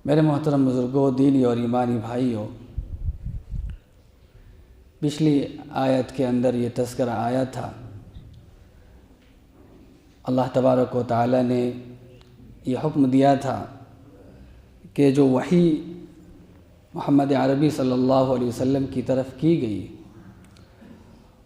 میرے محترم بزرگوں، دینی اور ایمانی بھائیوں، پچھلی آیت کے اندر یہ تذکرہ آیا تھا۔ اللہ تبارک و تعالی نے یہ حکم دیا تھا کہ جو وحی محمد عربی صلی اللہ علیہ وسلم کی طرف کی گئی،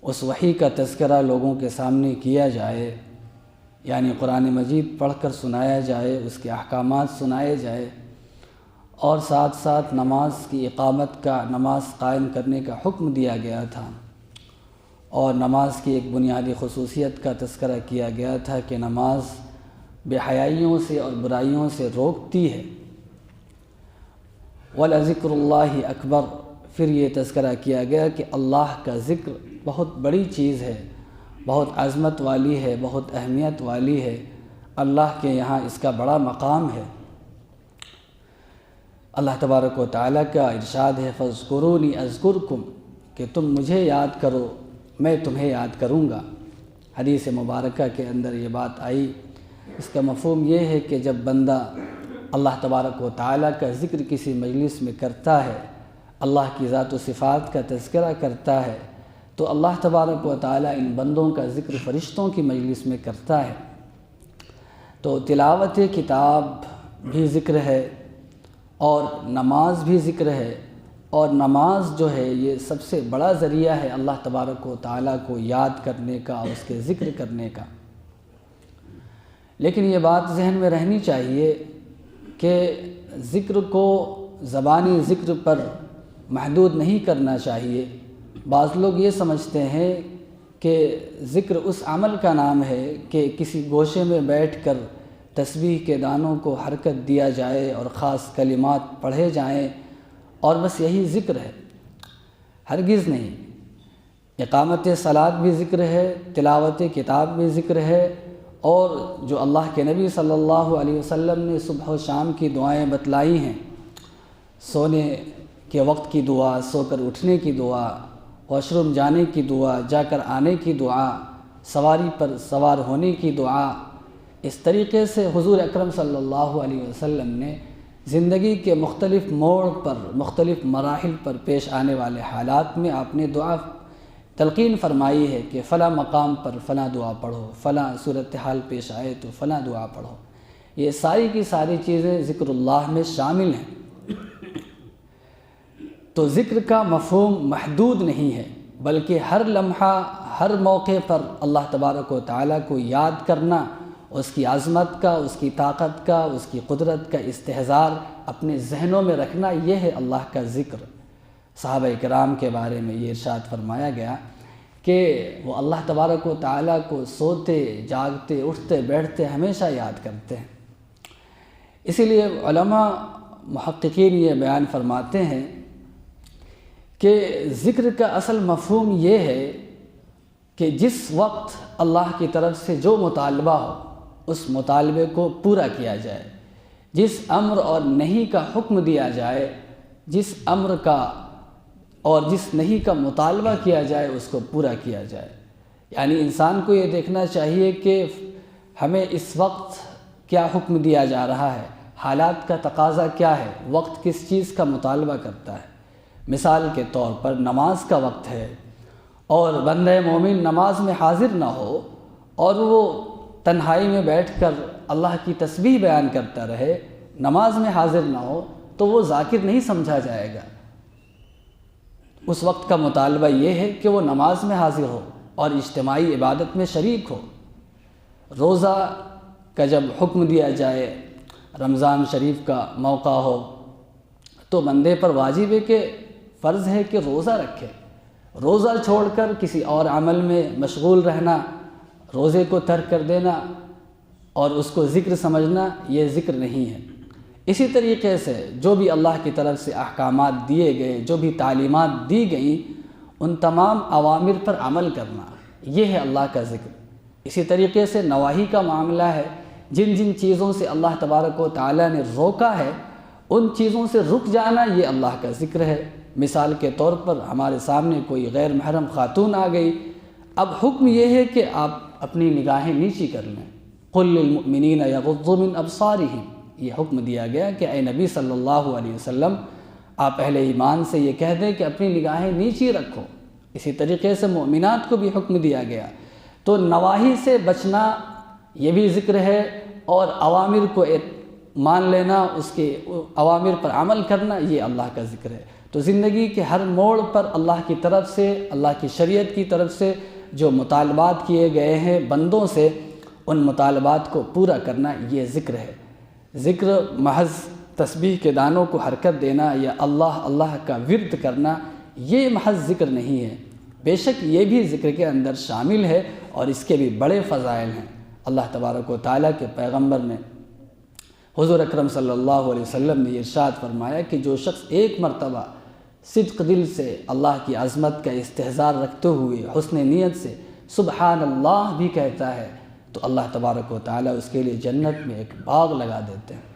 اس وحی کا تذکرہ لوگوں کے سامنے کیا جائے، یعنی قرآن مجید پڑھ کر سنایا جائے، اس کے احکامات سنائے جائے، اور ساتھ ساتھ نماز کی اقامت کا، نماز قائم کرنے کا حکم دیا گیا تھا۔ اور نماز کی ایک بنیادی خصوصیت کا تذکرہ کیا گیا تھا کہ نماز بے حیائیوں سے اور برائیوں سے روکتی ہے۔ وَلَذِكْرُ اللَّهِ اکبر، پھر یہ تذکرہ کیا گیا کہ اللہ کا ذکر بہت بڑی چیز ہے، بہت عظمت والی ہے، بہت اہمیت والی ہے، اللہ کے یہاں اس کا بڑا مقام ہے۔ اللہ تبارک و تعالیٰ کا ارشاد ہے فَاذْكُرُونِي أَذْكُرْكُمْ، کہ تم مجھے یاد کرو، میں تمہیں یاد کروں گا۔ حدیث مبارکہ کے اندر یہ بات آئی۔ اس کا مفہوم یہ ہے کہ جب بندہ اللہ تبارک و تعالیٰ کا ذکر کسی مجلس میں کرتا ہے، اللہ کی ذات و صفات کا تذکرہ کرتا ہے، تو اللہ تبارک و تعالیٰ ان بندوں کا ذکر فرشتوں کی مجلس میں کرتا ہے۔ تو تلاوت کتاب بھی ذکر ہے اور نماز بھی ذکر ہے، اور نماز جو ہے یہ سب سے بڑا ذریعہ ہے اللہ تبارک و تعالیٰ کو یاد کرنے کا اور اس کے ذکر کرنے کا۔ لیکن یہ بات ذہن میں رہنی چاہیے کہ ذکر کو زبانی ذکر پر محدود نہیں کرنا چاہیے۔ بعض لوگ یہ سمجھتے ہیں کہ ذکر اس عمل کا نام ہے کہ کسی گوشے میں بیٹھ کر تسبیح کے دانوں کو حرکت دیا جائے اور خاص کلمات پڑھے جائیں اور بس یہی ذکر ہے۔ ہرگز نہیں۔ اقامت صلاۃ بھی ذکر ہے، تلاوت کتاب بھی ذکر ہے، اور جو اللہ کے نبی صلی اللہ علیہ وسلم نے صبح و شام کی دعائیں بتلائی ہیں، سونے کے وقت کی دعا، سو کر اٹھنے کی دعا، واش روم جانے کی دعا، جا کر آنے کی دعا، سواری پر سوار ہونے کی دعا، اس طریقے سے حضور اکرم صلی اللہ علیہ وسلم نے زندگی کے مختلف موڑ پر، مختلف مراحل پر پیش آنے والے حالات میں آپ نے دعا تلقین فرمائی ہے کہ فلاں مقام پر فلاں دعا پڑھو، فلاں صورتحال پیش آئے تو فلاں دعا پڑھو۔ یہ ساری کی ساری چیزیں ذکر اللہ میں شامل ہیں۔ تو ذکر کا مفہوم محدود نہیں ہے، بلکہ ہر لمحہ، ہر موقع پر اللہ تبارک و تعالیٰ کو یاد کرنا، اس کی عظمت کا، اس کی طاقت کا، اس کی قدرت کا استحضار اپنے ذہنوں میں رکھنا، یہ ہے اللہ کا ذکر۔ صحابہ کرام کے بارے میں یہ ارشاد فرمایا گیا کہ وہ اللہ تبارک و تعالیٰ کو سوتے، جاگتے، اٹھتے، بیٹھتے ہمیشہ یاد کرتے ہیں۔ اسی لیے علماء محققین یہ بیان فرماتے ہیں کہ ذکر کا اصل مفہوم یہ ہے کہ جس وقت اللہ کی طرف سے جو مطالبہ ہو، اس مطالبے کو پورا کیا جائے، جس امر اور نہیں کا حکم دیا جائے، جس امر کا اور جس نہیں کا مطالبہ کیا جائے، اس کو پورا کیا جائے۔ یعنی انسان کو یہ دیکھنا چاہیے کہ ہمیں اس وقت کیا حکم دیا جا رہا ہے، حالات کا تقاضا کیا ہے، وقت کس چیز کا مطالبہ کرتا ہے۔ مثال کے طور پر نماز کا وقت ہے اور بندہ مومن نماز میں حاضر نہ ہو اور وہ تنہائی میں بیٹھ کر اللہ کی تسبیح بیان کرتا رہے، نماز میں حاضر نہ ہو، تو وہ ذاکر نہیں سمجھا جائے گا۔ اس وقت کا مطالبہ یہ ہے کہ وہ نماز میں حاضر ہو اور اجتماعی عبادت میں شریک ہو۔ روزہ کا جب حکم دیا جائے، رمضان شریف کا موقع ہو، تو بندے پر واجب ہے کہ فرض ہے کہ روزہ رکھے۔ روزہ چھوڑ کر کسی اور عمل میں مشغول رہنا، روزے کو ترک کر دینا اور اس کو ذکر سمجھنا، یہ ذکر نہیں ہے۔ اسی طریقے سے جو بھی اللہ کی طرف سے احکامات دیے گئے، جو بھی تعلیمات دی گئیں، ان تمام اوامر پر عمل کرنا، یہ ہے اللہ کا ذکر۔ اسی طریقے سے نواہی کا معاملہ ہے، جن جن چیزوں سے اللہ تبارک و تعالیٰ نے روکا ہے، ان چیزوں سے رک جانا، یہ اللہ کا ذکر ہے۔ مثال کے طور پر ہمارے سامنے کوئی غیر محرم خاتون آ گئی، اب حکم یہ ہے کہ آپ اپنی نگاہیں نیچی کر لیں۔ قُلْ لِلْمُؤْمِنِينَ يَغُضُّوا مِنْ أَبْصَارِهِمْ، یہ حکم دیا گیا کہ اے نبی صلی اللہ علیہ وسلم آپ اہل ایمان سے یہ کہہ دیں کہ اپنی نگاہیں نیچی رکھو۔ اسی طریقے سے مومنات کو بھی حکم دیا گیا۔ تو نواہی سے بچنا یہ بھی ذکر ہے، اور اوامر کو مان لینا، اس کے اوامر پر عمل کرنا، یہ اللہ کا ذکر ہے۔ تو زندگی کے ہر موڑ پر اللہ کی طرف سے، اللہ کی شریعت کی طرف سے جو مطالبات کیے گئے ہیں بندوں سے، ان مطالبات کو پورا کرنا یہ ذکر ہے۔ ذکر محض تسبیح کے دانوں کو حرکت دینا یا اللہ کا ورد کرنا، یہ محض ذکر نہیں ہے۔ بے شک یہ بھی ذکر کے اندر شامل ہے، اور اس کے بھی بڑے فضائل ہیں۔ اللہ تبارک و تعالیٰ کے پیغمبر نے، حضور اکرم صلی اللہ علیہ وسلم نے ارشاد فرمایا کہ جو شخص ایک مرتبہ صدق دل سے اللہ کی عظمت کا استحضار رکھتے ہوئے حسن نیت سے سبحان اللہ بھی کہتا ہے، تو اللہ تبارک و تعالیٰ اس کے لیے جنت میں ایک باغ لگا دیتے ہیں۔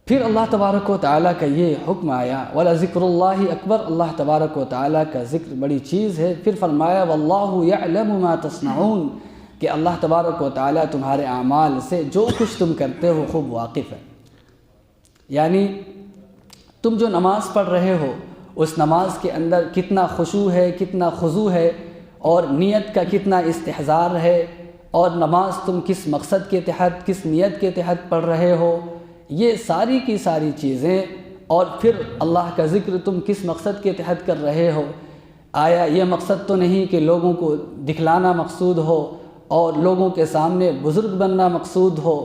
پھر اللہ تبارک و تعالیٰ کا یہ حکم آیا، وَلَذِكْرُ اللَّهِ اکبر، اللہ تبارک و تعالیٰ کا ذکر بڑی چیز ہے۔ پھر فرمایا وَاللَّهُ يَعْلَمُ مَا تَصْنَعُونَ، کہ اللہ تبارک و تعالیٰ تمہارے اعمال سے جو کچھ تم کرتے ہو خوب واقف ہے۔ یعنی تم جو نماز پڑھ رہے ہو، اس نماز کے اندر کتنا خشوع ہے، کتنا خضوع ہے، اور نیت کا کتنا استحضار ہے، اور نماز تم کس مقصد کے تحت، کس نیت کے تحت پڑھ رہے ہو، یہ ساری کی ساری چیزیں، اور پھر اللہ کا ذکر تم کس مقصد کے تحت کر رہے ہو۔ آیا یہ مقصد تو نہیں کہ لوگوں کو دکھلانا مقصود ہو، اور لوگوں کے سامنے بزرگ بننا مقصود ہو،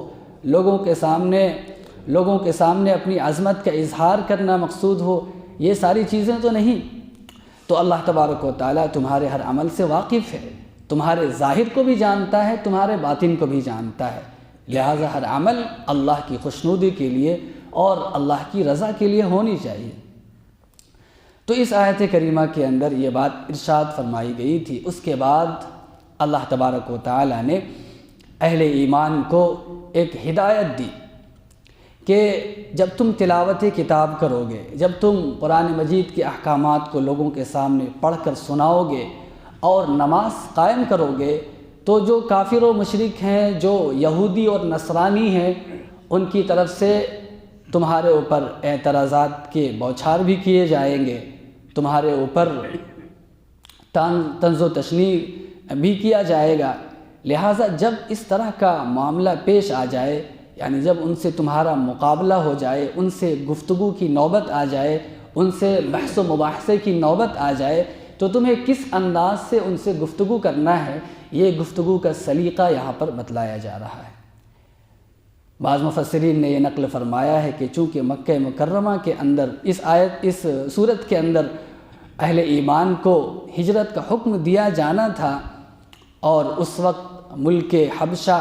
لوگوں کے سامنے اپنی عظمت کا اظہار کرنا مقصود ہو، یہ ساری چیزیں تو نہیں۔ تو اللہ تبارک و تعالیٰ تمہارے ہر عمل سے واقف ہے، تمہارے ظاہر کو بھی جانتا ہے، تمہارے باطن کو بھی جانتا ہے، لہٰذا ہر عمل اللہ کی خوشنودی کے لیے اور اللہ کی رضا کے لیے ہونی چاہیے۔ تو اس آیت کریمہ کے اندر یہ بات ارشاد فرمائی گئی تھی۔ اس کے بعد اللہ تبارک و تعالیٰ نے اہل ایمان کو ایک ہدایت دی کہ جب تم تلاوت کتاب کرو گے، جب تم قرآن مجید کے احکامات کو لوگوں کے سامنے پڑھ کر سناؤ گے اور نماز قائم کرو گے، تو جو کافر و مشرک ہیں، جو یہودی اور نصرانی ہیں، ان کی طرف سے تمہارے اوپر اعتراضات کے بوچھار بھی کیے جائیں گے، تمہارے اوپر طنز و تشنیع بھی کیا جائے گا۔ لہٰذا جب اس طرح کا معاملہ پیش آ جائے، یعنی جب ان سے تمہارا مقابلہ ہو جائے، ان سے گفتگو کی نوبت آ جائے، ان سے بحث و مباحثے کی نوبت آ جائے، تو تمہیں کس انداز سے ان سے گفتگو کرنا ہے، یہ گفتگو کا سلیقہ یہاں پر بتلایا جا رہا ہے۔ بعض مفسرین نے یہ نقل فرمایا ہے کہ چونکہ مکہ مکرمہ کے اندر اس صورت کے اندر اہل ایمان کو ہجرت کا حکم دیا جانا تھا، اور اس وقت ملک حبشہ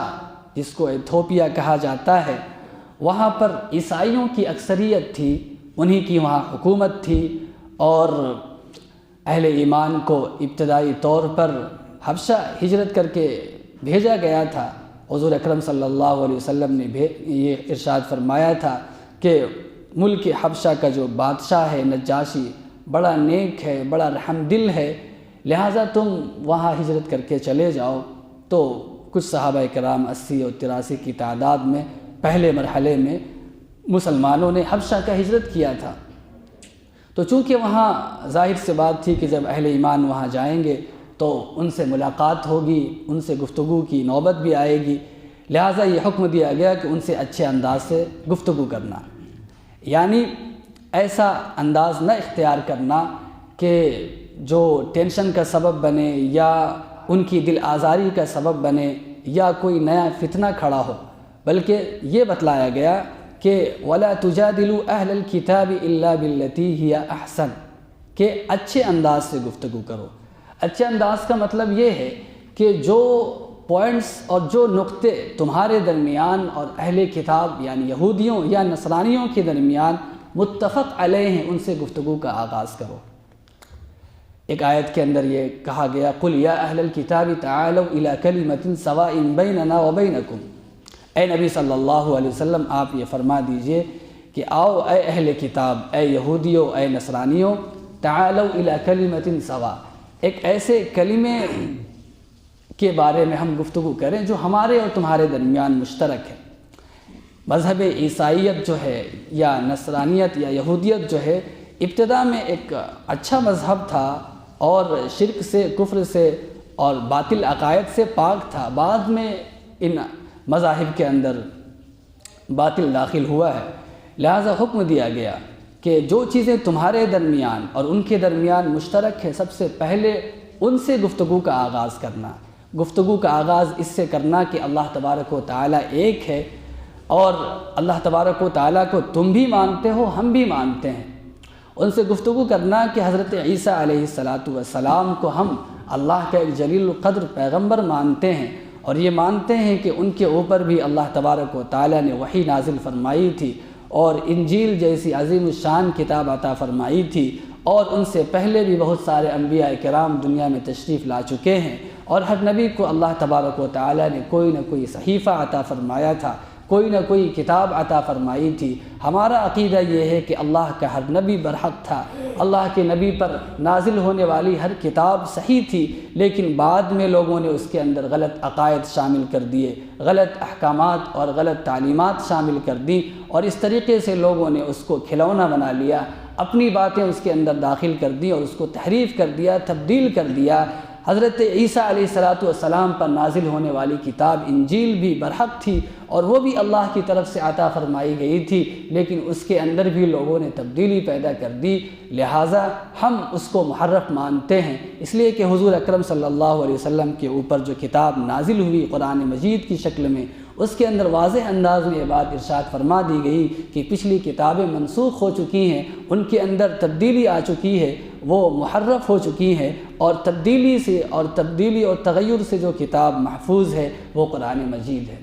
جس کو ایتھوپیا کہا جاتا ہے، وہاں پر عیسائیوں کی اکثریت تھی، انہی کی وہاں حکومت تھی، اور اہل ایمان کو ابتدائی طور پر حبشہ ہجرت کر کے بھیجا گیا تھا۔ حضور اکرم صلی اللہ علیہ وسلم نے یہ ارشاد فرمایا تھا کہ ملک حبشہ کا جو بادشاہ ہے نجاشی بڑا نیک ہے، بڑا رحم دل ہے، لہٰذا تم وہاں ہجرت کر کے چلے جاؤ۔ تو کچھ صحابہ کرام 80 اور 83 کی تعداد میں پہلے مرحلے میں مسلمانوں نے حبشہ کا ہجرت کیا تھا۔ تو چونکہ وہاں ظاہر سی بات تھی کہ جب اہل ایمان وہاں جائیں گے تو ان سے ملاقات ہوگی، ان سے گفتگو کی نوبت بھی آئے گی، لہٰذا یہ حکم دیا گیا کہ ان سے اچھے انداز سے گفتگو کرنا، یعنی ایسا انداز نہ اختیار کرنا کہ جو ٹینشن کا سبب بنے یا ان کی دل آزاری کا سبب بنے یا کوئی نیا فتنہ کھڑا ہو، بلکہ یہ بتلایا گیا کہ وَلَا تُجَادِلُوا أَهْلَ الْكِتَابِ إِلَّا بِالَّتِي هِيَ أَحْسَنُ، کہ اچھے انداز سے گفتگو کرو۔ اچھے انداز کا مطلب یہ ہے کہ جو پوائنٹس اور جو نقطے تمہارے درمیان اور اہل کتاب یعنی یہودیوں یا نصرانیوں کے درمیان متفق علیہ ہیں، ان سے گفتگو کا آغاز کرو۔ ایک آیت کے اندر یہ کہا گیا قُلْ يَا أَهْلَ الْكِتَابِ تَعَالَوْا إِلَىٰ كَلِمَةٍ سَوَاءٍ بَيْنَنَا وَبَيْنَكُمْ، اے نبی صلی اللہ علیہ وسلم آپ یہ فرما دیجئے کہ آؤ اے اہل کتاب، اے یہودیوں، اے نصرانیوں، تعالوا الی کلمۃ سوا، ایک ایسے کلمے کے بارے میں ہم گفتگو کریں جو ہمارے اور تمہارے درمیان مشترک ہے۔ مذہب عیسائیت جو ہے یا نصرانیت یا یہودیت جو ہے ابتدا میں ایک اچھا مذہب تھا اور شرک سے، کفر سے اور باطل عقائد سے پاک تھا، بعد میں ان مذاہب کے اندر باطل داخل ہوا ہے، لہذا حکم دیا گیا کہ جو چیزیں تمہارے درمیان اور ان کے درمیان مشترک ہے سب سے پہلے ان سے گفتگو کا آغاز کرنا، گفتگو کا آغاز اس سے کرنا کہ اللہ تبارک و تعالیٰ ایک ہے اور اللہ تبارک و تعالیٰ کو تم بھی مانتے ہو، ہم بھی مانتے ہیں۔ ان سے گفتگو کرنا کہ حضرت عیسیٰ علیہ السلام کو ہم اللہ کا ایک جلیل القدر پیغمبر مانتے ہیں اور یہ مانتے ہیں کہ ان کے اوپر بھی اللہ تبارک و تعالیٰ نے وحی نازل فرمائی تھی اور انجیل جیسی عظیم الشان کتاب عطا فرمائی تھی، اور ان سے پہلے بھی بہت سارے انبیاء کرام دنیا میں تشریف لا چکے ہیں، اور ہر نبی کو اللہ تبارک و تعالیٰ نے کوئی نہ کوئی صحیفہ عطا فرمایا تھا، کوئی نہ کوئی کتاب عطا فرمائی تھی۔ ہمارا عقیدہ یہ ہے کہ اللہ کا ہر نبی برحق تھا، اللہ کے نبی پر نازل ہونے والی ہر کتاب صحیح تھی، لیکن بعد میں لوگوں نے اس کے اندر غلط عقائد شامل کر دیے، غلط احکامات اور غلط تعلیمات شامل کر دیں، اور اس طریقے سے لوگوں نے اس کو کھلونا بنا لیا، اپنی باتیں اس کے اندر داخل کر دیں اور اس کو تحریف کر دیا، تبدیل کر دیا۔ حضرت عیسیٰ علیہ السلام پر نازل ہونے والی کتاب انجیل بھی برحق تھی اور وہ بھی اللہ کی طرف سے عطا فرمائی گئی تھی، لیکن اس کے اندر بھی لوگوں نے تبدیلی پیدا کر دی، لہٰذا ہم اس کو محرف مانتے ہیں، اس لیے کہ حضور اکرم صلی اللہ علیہ وسلم کے اوپر جو کتاب نازل ہوئی قرآن مجید کی شکل میں، اس کے اندر واضح انداز میں یہ بات ارشاد فرما دی گئی کہ پچھلی کتابیں منسوخ ہو چکی ہیں، ان کے اندر تبدیلی آ چکی ہے، وہ محرف ہو چکی ہیں، اور تبدیلی اور تغیر سے جو کتاب محفوظ ہے وہ قرآن مجید ہے۔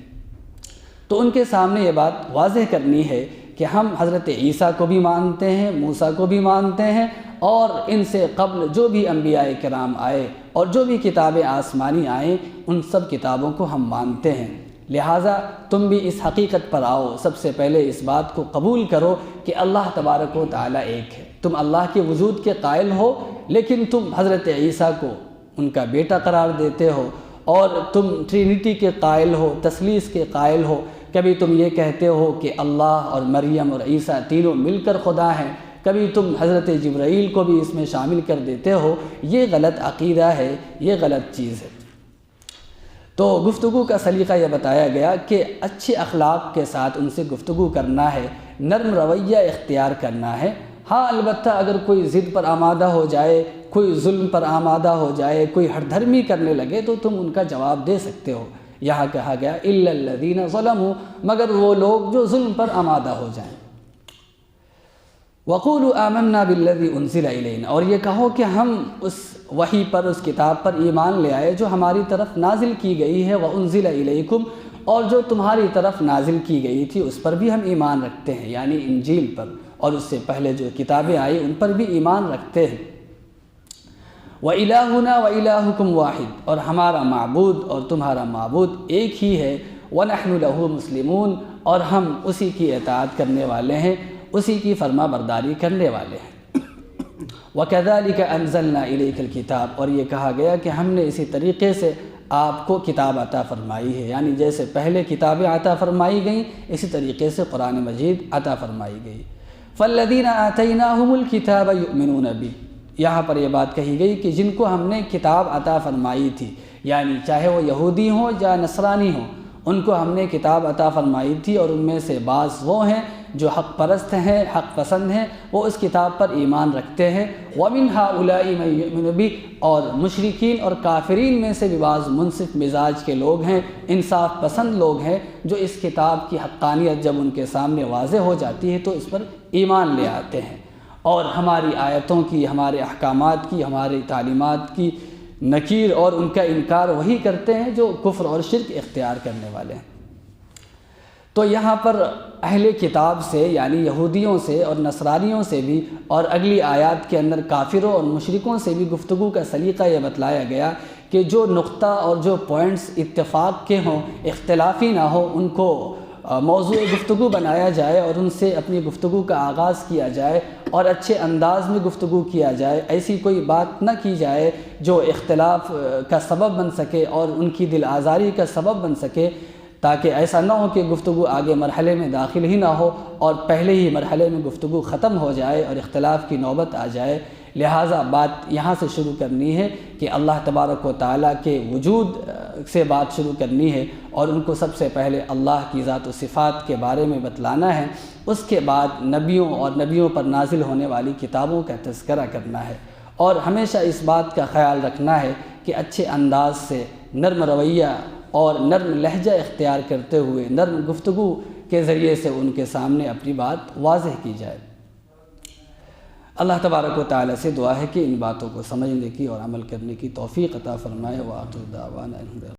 تو ان کے سامنے یہ بات واضح کرنی ہے کہ ہم حضرت عیسیٰ کو بھی مانتے ہیں، موسیٰ کو بھی مانتے ہیں، اور ان سے قبل جو بھی انبیاء کرام آئے اور جو بھی کتابیں آسمانی آئیں ان سب کتابوں کو ہم مانتے ہیں۔ لہٰذا تم بھی اس حقیقت پر آؤ، سب سے پہلے اس بات کو قبول کرو کہ اللہ تبارک و تعالیٰ ایک ہے، تم اللہ کے وجود کے قائل ہو، لیکن تم حضرت عیسیٰ کو ان کا بیٹا قرار دیتے ہو، اور تم ٹرینٹی کے قائل ہو، تثلیث کے قائل ہو، کبھی تم یہ کہتے ہو کہ اللہ اور مریم اور عیسیٰ تینوں مل کر خدا ہیں، کبھی تم حضرت جبرائیل کو بھی اس میں شامل کر دیتے ہو، یہ غلط عقیدہ ہے، یہ غلط چیز ہے۔ تو گفتگو کا سلیقہ یہ بتایا گیا کہ اچھے اخلاق کے ساتھ ان سے گفتگو کرنا ہے، نرم رویہ اختیار کرنا ہے۔ ہاں البتہ اگر کوئی ضد پر آمادہ ہو جائے، کوئی ظلم پر آمادہ ہو جائے، کوئی ہٹ دھرمی کرنے لگے تو تم ان کا جواب دے سکتے ہو۔ یہاں کہا گیا الا الذین ظلموا، مگر وہ لوگ جو ظلم پر آمادہ ہو جائیں۔ وقولوا آمنا بالذی انزل الینا، اور یہ کہو کہ ہم اس وحی پر، اس کتاب پر ایمان لے آئے جو ہماری طرف نازل کی گئی ہے، وانزل الیکم، اور جو تمہاری طرف نازل کی گئی تھی اس پر بھی ہم ایمان رکھتے ہیں، یعنی انجیل پر، اور اس سے پہلے جو کتابیں آئی ان پر بھی ایمان رکھتے ہیں۔ وَإِلَٰهُنَا وَإِلَٰهُكُمْ وَاحِدٌ، اور ہمارا معبود اور تمہارا معبود ایک ہی ہے، وَنَحْنُ لَهُ مُسْلِمُونَ، اور ہم اسی کی اطاعت کرنے والے ہیں، اسی کی فرما برداری کرنے والے ہیں۔ وَكَذَلِكَ أَنزَلْنَا إِلَيْكَ الْكِتَابَ، اور یہ کہا گیا کہ ہم نے اسی طریقے سے آپ کو کتاب عطا فرمائی ہے، یعنی جیسے پہلے کتابیں عطا فرمائی گئیں اسی طریقے سے قرآن مجید عطا فرمائی گئی۔ فَالَّذِينَ آتَيْنَاهُمُ الْكِتَابَ يُؤْمِنُونَ بِهِ، یہاں پر یہ بات کہی گئی کہ جن کو ہم نے کتاب عطا فرمائی تھی، یعنی چاہے وہ یہودی ہوں یا نصرانی ہوں، ان کو ہم نے کتاب عطا فرمائی تھی، اور ان میں سے بعض وہ ہیں جو حق پرست ہیں، حق پسند ہیں، وہ اس کتاب پر ایمان رکھتے ہیں۔ وَمِنْ هَؤُلَاءِ مَن يُؤْمِنُ بِهِ، اور مشرکین اور کافرین میں سے بھی بعض منصف مزاج کے لوگ ہیں، انصاف پسند لوگ ہیں، جو اس کتاب کی حقانیت جب ان کے سامنے واضح ہو جاتی ہے تو اس پر ایمان لے آتے ہیں، اور ہماری آیتوں کی، ہمارے احکامات کی، ہماری تعلیمات کی نکیر اور ان کا انکار وہی کرتے ہیں جو کفر اور شرک اختیار کرنے والے ہیں۔ تو یہاں پر اہل کتاب سے یعنی یہودیوں سے اور نصرانیوں سے بھی، اور اگلی آیات کے اندر کافروں اور مشرکوں سے بھی گفتگو کا سلیقہ یہ بتلایا گیا کہ جو نقطہ اور جو پوائنٹس اتفاق کے ہوں، اختلافی نہ ہو، ان کو موضوع گفتگو بنایا جائے اور ان سے اپنی گفتگو کا آغاز کیا جائے اور اچھے انداز میں گفتگو کیا جائے۔ ایسی کوئی بات نہ کی جائے جو اختلاف کا سبب بن سکے اور ان کی دل آزاری کا سبب بن سکے۔ تاکہ ایسا نہ ہو کہ گفتگو آگے مرحلے میں داخل ہی نہ ہو اور پہلے ہی مرحلے میں گفتگو ختم ہو جائے اور اختلاف کی نوبت آ جائے۔ لہٰذا بات یہاں سے شروع کرنی ہے کہ اللہ تبارک و تعالیٰ کے وجود سے بات شروع کرنی ہے اور ان کو سب سے پہلے اللہ کی ذات و صفات کے بارے میں بتلانا ہے، اس کے بعد نبیوں اور نبیوں پر نازل ہونے والی کتابوں کا تذکرہ کرنا ہے، اور ہمیشہ اس بات کا خیال رکھنا ہے کہ اچھے انداز سے نرم رویہ اور نرم لہجہ اختیار کرتے ہوئے نرم گفتگو کے ذریعے سے ان کے سامنے اپنی بات واضح کی جائے۔ اللہ تبارک و تعالیٰ سے دعا ہے کہ ان باتوں کو سمجھنے کی اور عمل کرنے کی توفیق عطا فرمائے۔ وآخر دعوانا